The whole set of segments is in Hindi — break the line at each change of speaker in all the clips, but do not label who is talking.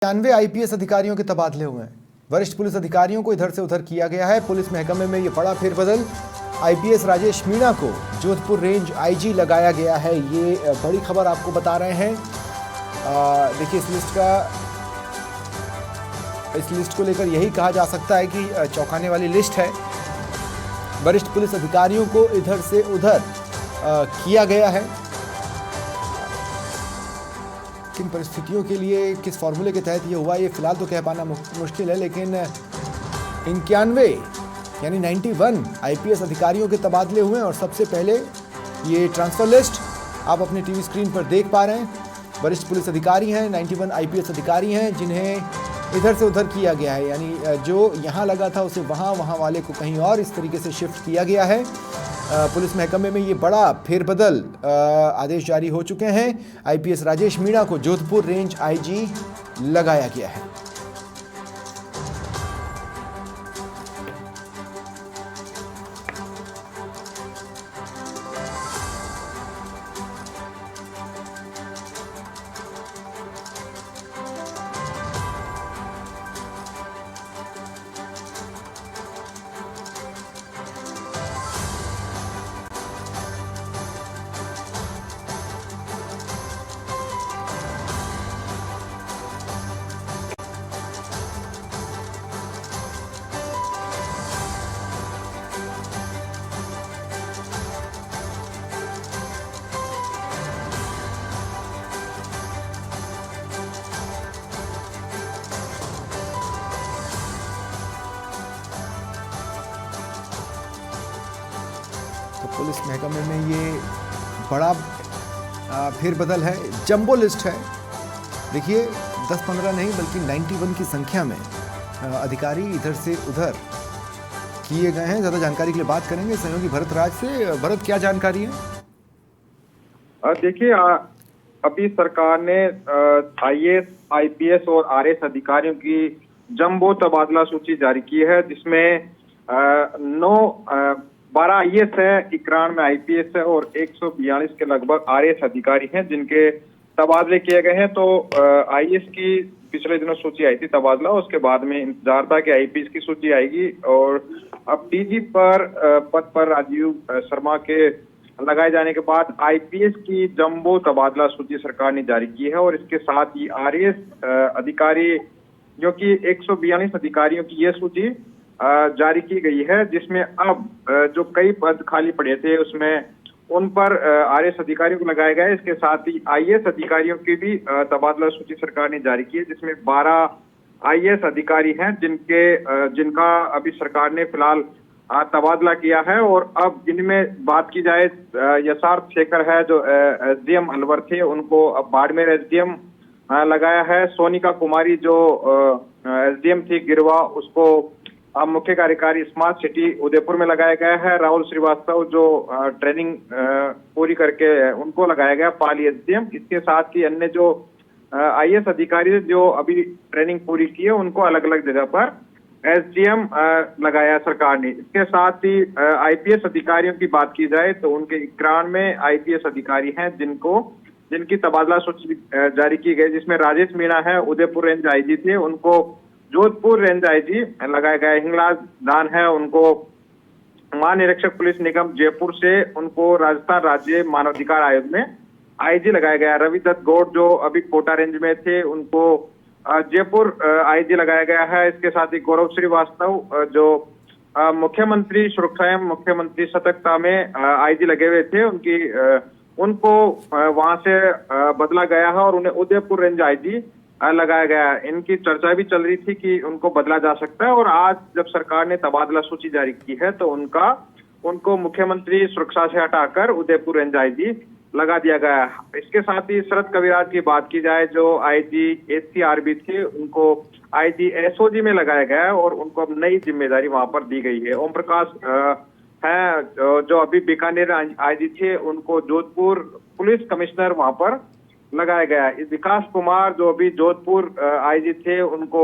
95 आईपीएस अधिकारियों के तबादले हुए हैं। वरिष्ठ पुलिस अधिकारियों को इधर से उधर किया गया है। पुलिस महकमे में ये बड़ा फेरबदल। आईपीएस राजेश मीणा को जोधपुर रेंज आईजी लगाया गया है। ये बड़ी खबर आपको बता रहे हैं। देखिए इस लिस्ट को लेकर यही कहा जा सकता है कि चौंकाने वाली लिस्ट है। वरिष्ठ पुलिस अधिकारियों को इधर से उधर किया गया है। किन परिस्थितियों के लिए, किस फॉर्मूले के तहत ये हुआ, ये फिलहाल तो कह पाना मुश्किल है, लेकिन 91 यानी 91 आईपीएस अधिकारियों के तबादले हुए हैं। और सबसे पहले ये ट्रांसफर लिस्ट आप अपने टीवी स्क्रीन पर देख पा रहे हैं। वरिष्ठ पुलिस अधिकारी हैं, 91 आईपीएस अधिकारी हैं जिन्हें इधर से उधर किया गया है। यानी जो यहाँ लगा था उसे वहाँ वाले को कहीं और इस तरीके से शिफ्ट किया गया है। पुलिस महकमे में ये बड़ा फेरबदल आदेश जारी हो चुके हैं। आईपीएस राजेश मीणा को जोधपुर रेंज आईजी लगाया गया है। तो पुलिस महकमे में ये बड़ा फेरबदल है, जंबो लिस्ट है। देखिए 10-15 नहीं बल्कि 91 की संख्या में अधिकारी इधर से उधर किए गए हैं। ज़्यादा जानकारी के लिए बात करेंगे सहयोगी भरत राज से। भरत, क्या जानकारी है?
देखिए, अभी सरकार ने आईएएस, आईपीएस और आरएएस अधिकारियों की जंबो तबादला सूची जारी की है, जिसमें 12 आईएएस है, 91 आईपीएस है और 142 के लगभग आरएएस अधिकारी हैं जिनके तबादले किए गए हैं। तो आईएएस की पिछले दिनों सूची आई थी तबादला, उसके बाद में इंतजार था कि आईपीएस की सूची आएगी। और अब डीजी पद पर राजीव शर्मा के लगाए जाने के बाद आईपीएस की जंबो तबादला सूची सरकार ने जारी की है। और इसके साथ ही आरएएस अधिकारी, जो कि 142 अधिकारियों की यह सूची जारी की गई है, जिसमें अब जो कई पद खाली पड़े थे उसमें उन पर आरएएस अधिकारियों को लगाया गया है। इसके साथ ही आईएएस अधिकारियों की भी तबादला सूची सरकार ने जारी की है, जिसमें 12 आईएएस अधिकारी हैं जिनका अभी सरकार ने फिलहाल तबादला किया है। और अब इनमें बात की जाए, यशार्थ शेखर है जो एसडीएम अलवर थे, उनको अब बाड़मेर एसडीएम लगाया है। सोनिका कुमारी जो एसडीएम थी गिरवा, उसको अब मुख्य कार्यकारी स्मार्ट सिटी उदयपुर में लगाया गया है। राहुल श्रीवास्तव जो ट्रेनिंग पूरी करके उनको लगाया गया पाली एसडीएम। इसके साथ ही अन्य जो आईएएस अधिकारी जो अभी ट्रेनिंग पूरी की है उनको अलग अलग जगह पर एसडीएम लगाया सरकार ने। इसके साथ ही आईपीएस अधिकारियों की बात की जाए तो उनके 91 आईपीएस अधिकारी हैं जिनकी तबादला सूची जारी की गई, जिसमें राजेश मीणा है, उदयपुर रेंज आईजी थे, उनको जोधपुर रेंज आईजी लगाया गया। हिंगलाज दान है, उनको महानिरीक्षक पुलिस निगम जयपुर से उनको राजस्थान राज्य मानवाधिकार आयोग में आईजी लगाया गया। रवि दत्त गौड़ जो अभी कोटा रेंज में थे, उनको जयपुर आईजी लगाया गया है। इसके साथ ही गौरव श्रीवास्तव जो मुख्यमंत्री सुरक्षा एवं मुख्यमंत्री सतर्कता में आईजी लगे हुए थे, उनको वहां से बदला गया है और उन्हें उदयपुर रेंज आईजी लगाया गया। इनकी चर्चा भी चल रही थी कि उनको बदला जा सकता है। और आज जब सरकार ने तबादला सूची जारी की है तो उनको मुख्यमंत्री सुरक्षा से हटाकर उदयपुर रेंज आईजी लगा दिया गया है। इसके साथ ही शरद कविराज की बात की जाए, जो आईजी एससीआरबी थे, उनको आईजी एसओजी में लगाया गया है और उनको अब नई जिम्मेदारी वहां पर दी गई है। ओम प्रकाश है जो अभी बीकानेर आईजी थे, उनको जोधपुर पुलिस कमिश्नर वहां पर लगाया गया है। विकास कुमार जो अभी जोधपुर आईजी थे, उनको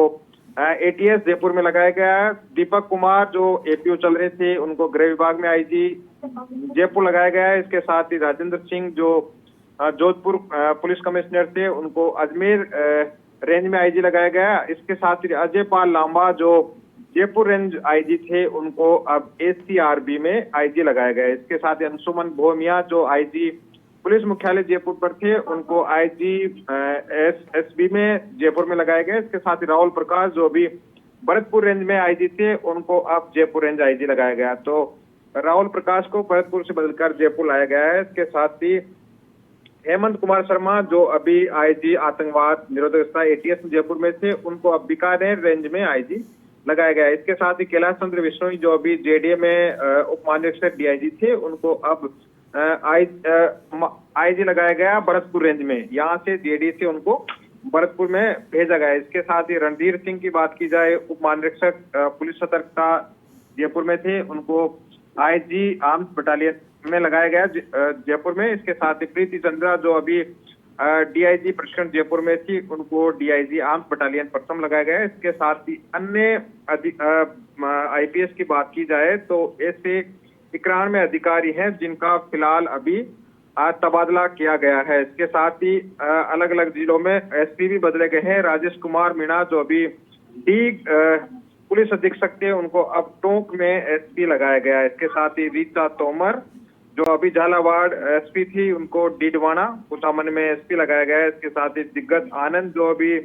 एटीएस जयपुर में लगाया गया है। दीपक कुमार जो एपीओ चल रहे थे, उनको गृह विभाग में आईजी जयपुर लगाया गया है। इसके साथ ही राजेंद्र सिंह जो जोधपुर पुलिस कमिश्नर थे, उनको अजमेर रेंज में आईजी लगाया गया। इसके साथ ही अजय पाल लांबा जो जयपुर रेंज आईजी थे, उनको अब एससीआरबी में आईजी लगाया गया। इसके साथ ही अंशुमन भोमिया जो आईजी पुलिस मुख्यालय जयपुर पर थे, उनको आईजी एसएसबी में जयपुर में लगाया गया। इसके साथ ही राहुल प्रकाश जो अभी भरतपुर रेंज में आईजी थे, उनको अब जयपुर रेंज आईजी लगाया गया। तो राहुल प्रकाश को भरतपुर से बदलकर जयपुर लाया गया है। इसके साथ ही हेमंत कुमार शर्मा जो अभी आईजी आतंकवाद निरोधकता एटीएस जयपुर में थे, उनको अब बीकानेर रेंज में आईजी लगाया गया है। इसके साथ ही कैलाश चंद्र विश्नोई जो अभी जेडीए में उप महानिरीक्षक डीआईजी थे, उनको अब आईजी लगाया गया भरतपुर रेंज में। यहाँ से जेडीए से उनको भरतपुर में भेजा गया। इसके साथ ही रणधीर सिंह की बात की जाए, उप महानिरीक्षक पुलिस सतर्कता जयपुर में थे, उनको आईजी आर्म्स बटालियन में लगाया गया जयपुर में। इसके साथ ही प्रीति चंद्रा जो अभी डीआईजी प्रशिक्षण जयपुर में थी, उनको डीआईजी आर्म्स बटालियन प्रथम लगाया गया। इसके साथ ही अन्य आईपीएस की बात की जाए तो ऐसे 91 अधिकारी हैं जिनका फिलहाल अभी तबादला किया गया है। इसके साथ ही अलग अलग जिलों में एसपी भी बदले गए हैं। राजेश कुमार मीणा जो अभी डी पुलिस अधीक्षक थे, उनको अब टोंक में एसपी लगाया गया है। इसके साथ ही रीता तोमर जो अभी झालावाड़ एसपी थी, उनको डीडवाना कुचामन में एसपी लगाया गया है। इसके साथ ही दिग्गज आनंद जो अभी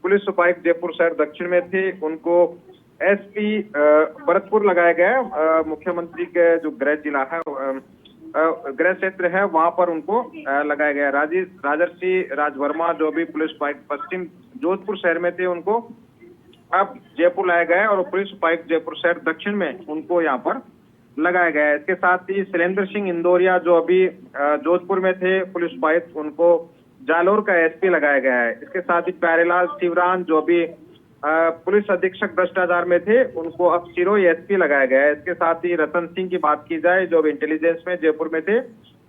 पुलिस उपायुक्त जयपुर शहर दक्षिण में थे, उनको एसपी भरतपुर लगाया गया। मुख्यमंत्री के जो गृह जिला है, गृह क्षेत्र है, वहां पर उनको लगाया गया। राजर्षि राजवर्मा जो अभी पुलिस उपायुक्त पश्चिम जोधपुर शहर में थे, उनको अब जयपुर लाया गया है और पुलिस उपायुक्त जयपुर शहर दक्षिण में उनको यहाँ पर लगाया गया है। इसके साथ ही शैलेंद्र सिंह इंदौरिया जो अभी जोधपुर में थे पुलिस उपायुक्त, उनको जालोर का एसपी लगाया गया है। इसके साथ ही प्यारेलाल शिवरान जो अभी पुलिस अधीक्षक भ्रष्टाचार में थे, उनको अब सिरोही एसपी लगाया गया है। इसके साथ ही रतन सिंह की बात की जाए जो अभी इंटेलिजेंस में जयपुर में थे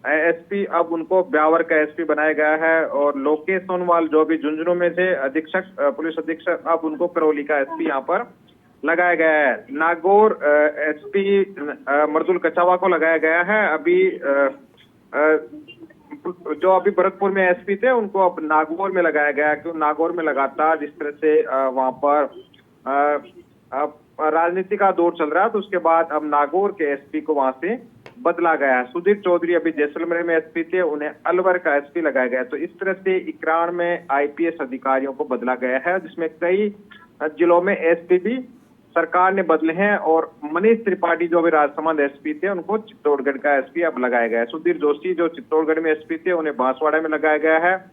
एसपी, अब उनको ब्यावर का एसपी बनाया गया है। और लोकेश सोनवाल जो अभी झुंझुनू में थे अधीक्षक पुलिस अधीक्षक, अब उनको करौली का एसपी यहाँ पर लगाया गया है। नागौर एसपी मर्दुल कछावा को लगाया गया है। अभी जो अभी भरतपुर में एसपी थे, उनको अब नागौर में लगाया गया है। क्योंकि नागौर में लगातार जिस तरह से वहां पर राजनीति का दौर चल रहा है, तो उसके बाद अब नागौर के एसपी को वहां से बदला गया है। सुधीर चौधरी अभी जैसलमेर में एसपी थे, उन्हें अलवर का एसपी लगाया गया। तो इस तरह से 91 में आईपीएस अधिकारियों को बदला गया है, जिसमें कई जिलों में एसपी भी सरकार ने बदले हैं। और मनीष त्रिपाठी जो अभी राजसमंद एसपी थे, उनको चित्तौड़गढ़ का एसपी अब लगाया गया है। सुधीर जोशी जो चित्तौड़गढ़ में एसपी थे, उन्हें बांसवाड़ा में लगाया गया है।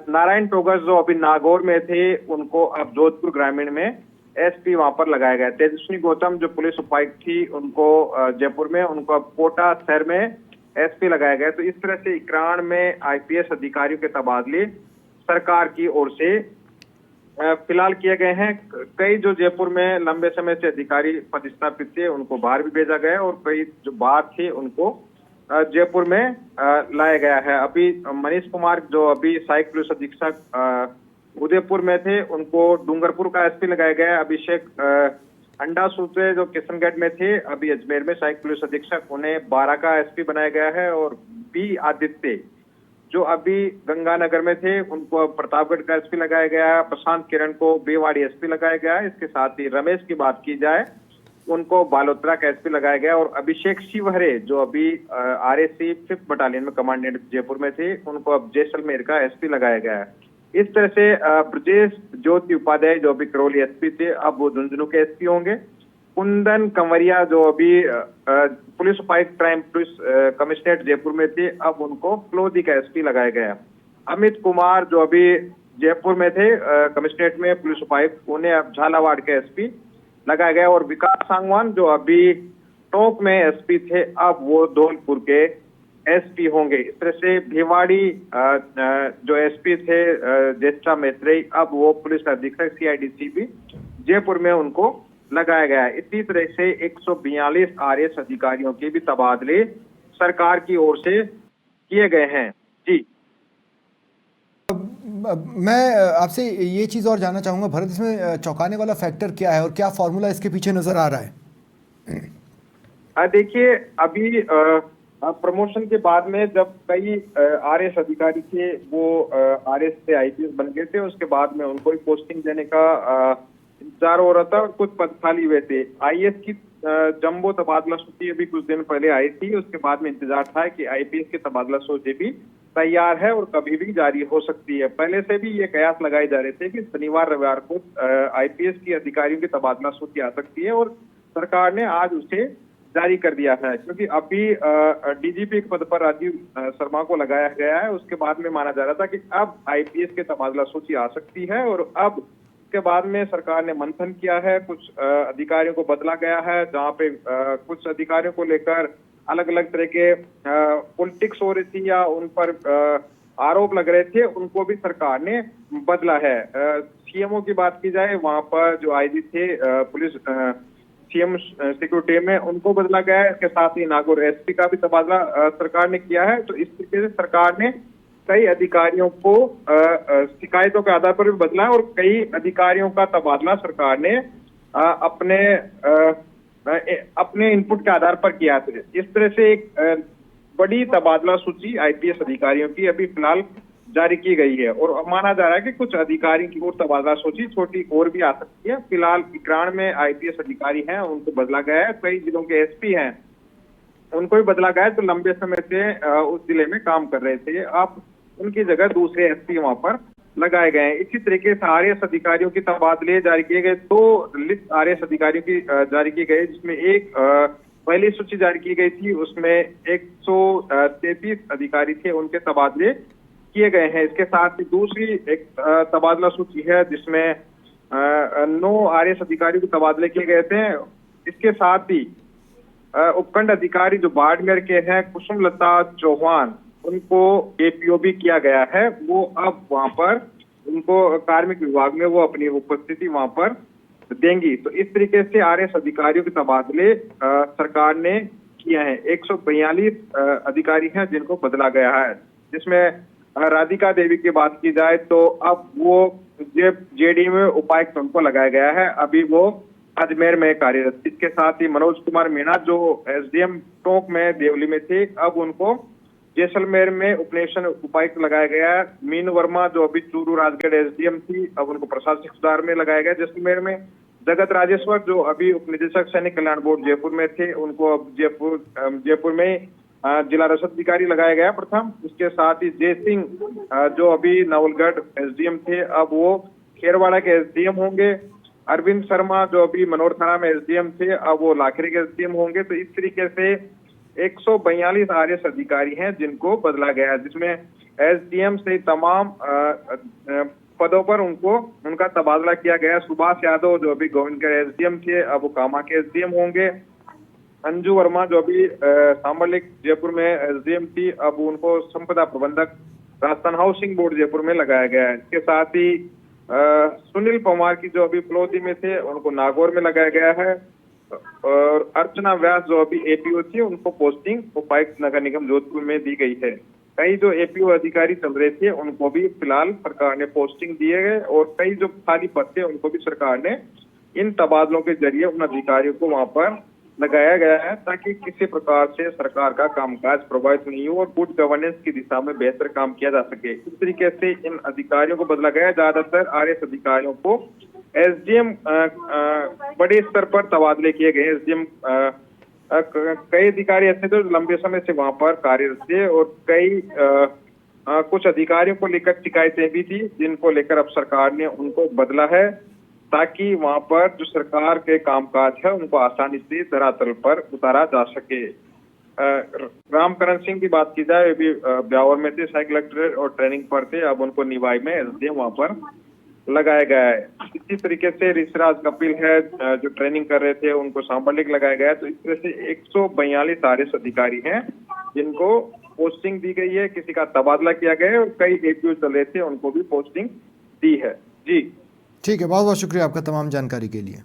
नारायण टोगस जो अभी नागौर में थे, उनको अब जोधपुर ग्रामीण में एसपी वहां पर लगाया गया। तेजस्विनी गौतम जो पुलिस उपायुक्त थी, उनको जयपुर में, उनको अब कोटा शहर में एसपी लगाया गया। तो इस तरह से 91 में आईपीएस अधिकारियों के तबादले सरकार की ओर से फिलहाल किए गए हैं। कई जो जयपुर में लंबे समय से अधिकारी पदस्थापित थे, उनको बाहर भी भेजा गया और कई जो बाहर थे उनको जयपुर में लाया गया है। अभी मनीष कुमार जो अभी सहायक पुलिस अधीक्षक उदयपुर में थे, उनको डूंगरपुर का एसपी लगाया गया है। अभिषेक अंडा सूत्रे जो किशनगढ़ में थे, अभी अजमेर में सहायक पुलिस अधीक्षक, उन्हें 12 का एसपी बनाया गया है। और बी आदित्य जो अभी गंगानगर में थे, उनको प्रतापगढ़ का एसपी लगाया गया है। प्रशांत किरण को बेवाड़ी एसपी लगाया गया है। इसके साथ ही रमेश की बात की जाए, उनको बालोतरा का एसपी लगाया गया। और अभिषेक शिवहरे जो अभी आरएसी 5th बटालियन में कमांडेंट जयपुर में थे, उनको अब जैसलमेर का एसपी लगाया गया है। इस तरह से ब्रजेश ज्योति उपाध्याय जो अभी करौली एसपी थे, अब वो झुंझुनू के एसपी होंगे। कुंदन कंवरिया जो अभी पुलिस उपायुक्त क्राइम पुलिस कमिश्नरेट जयपुर में थे, अब उनको फ्लोदी का एसपी लगाया गया। अमित कुमार जो अभी जयपुर में थे कमिश्नरेट में पुलिस उपायुक्त, उन्हें अब झालावाड़ के एसपी लगाया गया। और विकास सांगवान जो अभी टोंक में एसपी थे, अब वो धौलपुर के एसपी होंगे। इस तरह से भिवाड़ी जो एसपी थे ज्येष्ठा मैत्रेयी, अब वो पुलिस अधीक्षक सीआईडीसीपी जयपुर में उनको लगाया गया है। इसी तरह से 142 आरएएस अधिकारियों के भी तबादले सरकार की ओर से किए गए हैं। जी,
मैं आपसे ये चीज़ और जानना चाहूँगा भरत, इसमें चौंकाने वाला फैक्टर क्या है और क्या फॉर्मूला इसके पीछे नजर आ रहा है?
देखिए, अभी प्रमोशन के बाद में जब कई आरएस अधिकारी थे वो आरएस से आईपीएस बन गए थे, उसके बाद में उनको ही पोस्टिंग देने का इंतजार हो रहा था और कुछ पद खाली हुए थे। आईएएस की जंबो तबादला सूची अभी कुछ दिन पहले आई थी, उसके बाद में इंतजार था कि आईपीएस की तबादला सूची भी तैयार है और कभी भी जारी हो सकती है। पहले से भी ये कयास लगाए जा रहे थे कि शनिवार रविवार को आईपीएस की अधिकारियों की तबादला सूची आ सकती है और सरकार ने आज उसे जारी कर दिया है, क्योंकि अभी डीजीपी के पद पर राजीव शर्मा को लगाया गया है। उसके बाद में माना जा रहा था कि अब आईपीएस के तबादला सूची आ सकती है और अब के बाद में सरकार ने मंथन किया है, कुछ अधिकारियों को बदला गया है, जहां पे कुछ अधिकारियों को लेकर अलग अलग तरह के पॉलिटिक्स हो रही थी या उन पर आरोप लग रहे थे, उनको भी सरकार ने बदला है। सीएमओ की बात की जाए, वहां पर जो आईजी थे पुलिस सीएम सिक्योरिटी में, उनको बदला गया है। इसके साथ ही नागौर एसपी का भी तबादला सरकार ने किया है। तो इस तरीके से सरकार ने कई अधिकारियों को शिकायतों के आधार पर भी बदला है और कई अधिकारियों का तबादला सरकार ने अपने इनपुट के आधार पर किया था। इस तरह से एक बड़ी तबादला सूची आईपीएस अधिकारियों की अभी फिलहाल जारी की गई है और माना जा रहा है कि कुछ अधिकारियों की और तबादला सूची छोटी और भी आ सकती है। फिलहाल इकरान में आईपीएस अधिकारी हैं, उनको बदला गया है। कई जिलों के एसपी हैं, उनको भी बदला गया है, तो लंबे समय से उस जिले में काम कर रहे थे, अब उनकी जगह दूसरे एसपी वहां पर लगाए गए हैं। इसी तरीके से आरएएस अधिकारियों की तबादले जारी किए गए, तो लिस्ट आरएएस अधिकारियों की जारी की गई, जिसमें एक पहली सूची जारी की गई थी, उसमें 133 अधिकारी थे, उनके तबादले किए गए हैं। इसके साथ ही दूसरी एक तबादला सूची है जिसमें 9 आरएएस अधिकारियों के तबादले किए गए थे। इसके साथ ही उपखंड अधिकारी जो बाड़मेर के हैं कुसुम लता चौहान, उनको एपीओ भी किया गया है। वो अब वहां पर उनको कार्मिक विभाग में वो अपनी उपस्थिति वहां पर देंगी। तो इस तरीके से आरएएस अधिकारियों के तबादले सरकार ने किए हैं। 142 अधिकारी हैं जिनको बदला गया है, जिसमें राधिका देवी की बात की जाए तो अब वो जेडी में उपायुक्त उनको लगाया गया है, अभी वो अजमेर में कार्यरत। इसके साथ ही मनोज कुमार मीणा जो एसडीएम टोंक में देवली में थे, अब उनको जैसलमेर में उपनेशन उपायुक्त लगाया गया है। मीनू वर्मा जो अभी चूरू राजगढ़ एसडीएम थी, अब उनको प्रशासनिक सुधार में लगाया गया जैसलमेर में। जगत राजेश्वर जो अभी उपनिदेशक सैनिक कल्याण बोर्ड जयपुर में थे, उनको अब जयपुर में जिला रसद अधिकारी लगाया गया प्रथम। इसके साथ ही जय सिंह जो अभी नवलगढ़ एसडीएम थे, अब वो खेरवाड़ा के एसडीएम होंगे। अरविंद शर्मा जो अभी मनोर थाना में एसडीएम थे, अब वो लाखरी के एसडीएम होंगे। तो इस तरीके से 142 आरएएस अधिकारी हैं जिनको बदला गया है, जिसमें एसडीएम से तमाम पदों पर उनका तबादला किया गया। सुभाष यादव जो अभी गोविंदगढ़ एसडीएम थे, अब वो कामा के एसडीएम होंगे। अंजू वर्मा जो अभी सांबरलेक जयपुर में एसडीएम थी, अब उनको संपदा प्रबंधक राजस्थान हाउसिंग बोर्ड जयपुर में लगाया गया है। इसके साथ ही सुनील पवार की जो अभी प्लौदी में थे, उनको नागौर में लगाया गया है। और अर्चना व्यास जो अभी एपीओ थी, उनको पोस्टिंग उपायुक्त नगर निगम जोधपुर में दी गई है। कई जो एपीओ अधिकारी चल रहे थे, उनको भी फिलहाल सरकार ने पोस्टिंग दिए गए और कई जो खाली पद थे, उनको भी सरकार ने इन तबादलों के जरिए उन अधिकारियों को वहां पर लगाया गया है, ताकि किसी प्रकार से सरकार का कामकाज प्रभावित नहीं हो और गुड गवर्नेंस की दिशा में बेहतर काम किया जा सके। इस तरीके से इन अधिकारियों को बदला गया। ज्यादातर आरएएस अधिकारियों को एसडीएम बड़े स्तर पर तबादले किए गए। एसडीएम कई अधिकारी ऐसे थे जो लंबे समय से वहां पर कार्यरत थे और कई कुछ अधिकारियों को लेकर शिकायतें भी थी, जिनको लेकर अब सरकार ने उनको बदला है, ताकि वहां पर जो सरकार के कामकाज है उनको आसानी से धरातल पर उतारा जा सके। रामकरण सिंह की बात की जाए, अभी ब्यावर में थे, सहायक कलेक्टर और ट्रेनिंग पर थे, अब उनको निवाई में एसडीएम वहां पर लगाया गया है। इसी तरीके से ऋषिराज कपिल है जो ट्रेनिंग कर रहे थे, उनको सांबरलेक लगाया गया है। तो इस तरह से 142 आरएएस अधिकारी हैं जिनको पोस्टिंग दी गई है, किसी का तबादला किया गया है और कई एपीओ चल रहे थे, उनको भी पोस्टिंग दी है। जी
ठीक है, बहुत बहुत शुक्रिया आपका तमाम जानकारी के लिए।